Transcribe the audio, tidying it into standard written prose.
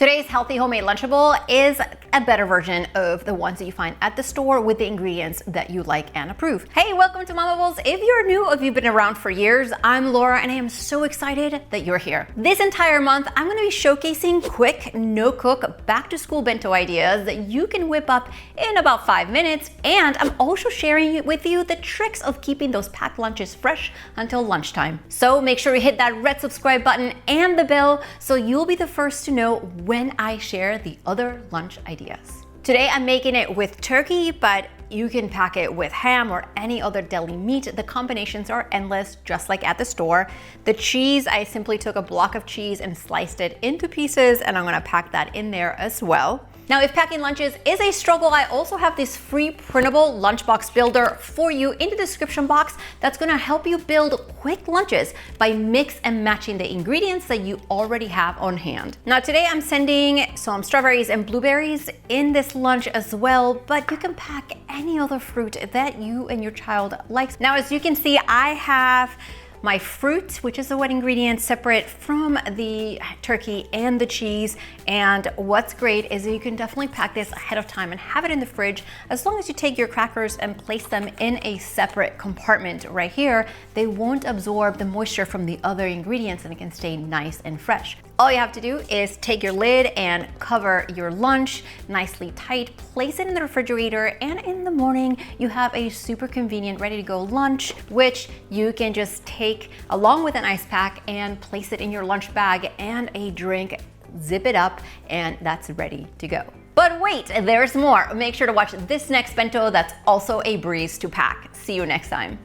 Today's healthy homemade Lunchable is a better version of the ones that you find at the store with the ingredients that you like and approve. Hey, welcome to MOMables. If you're new, if you've been around for years, I'm Laura and I am so excited that you're here. This entire month, I'm gonna be showcasing quick, no-cook, back-to-school bento ideas that you can whip up in about 5 minutes. And I'm also sharing with you the tricks of keeping those packed lunches fresh until lunchtime. So make sure you hit that red subscribe button and the bell so you'll be the first to know when I share the other lunch ideas. Today I'm making it with turkey, but you can pack it with ham or any other deli meat. The combinations are endless, just like at the store. The cheese, I simply took a block of cheese and sliced it into pieces, and I'm gonna pack that in there as well. Now, if packing lunches is a struggle, I also have this free printable lunchbox builder for you in the description box that's gonna help you build quick lunches by mix and matching the ingredients that you already have on hand. Now, today I'm sending some strawberries and blueberries in this lunch as well, but you can pack any other fruit that you and your child likes. Now, as you can see, I have my fruit, which is the wet ingredient, separate from the turkey and the cheese. And what's great is that you can definitely pack this ahead of time and have it in the fridge. As long as you take your crackers and place them in a separate compartment right here, they won't absorb the moisture from the other ingredients and it can stay nice and fresh. All you have to do is take your lid and cover your lunch nicely tight, place it in the refrigerator, and in the morning you have a super convenient ready to go lunch, which you can just take along with an ice pack and place it in your lunch bag and a drink, zip it up, and that's ready to go. But wait, there's more. Make sure to watch this next bento that's also a breeze to pack. See you next time.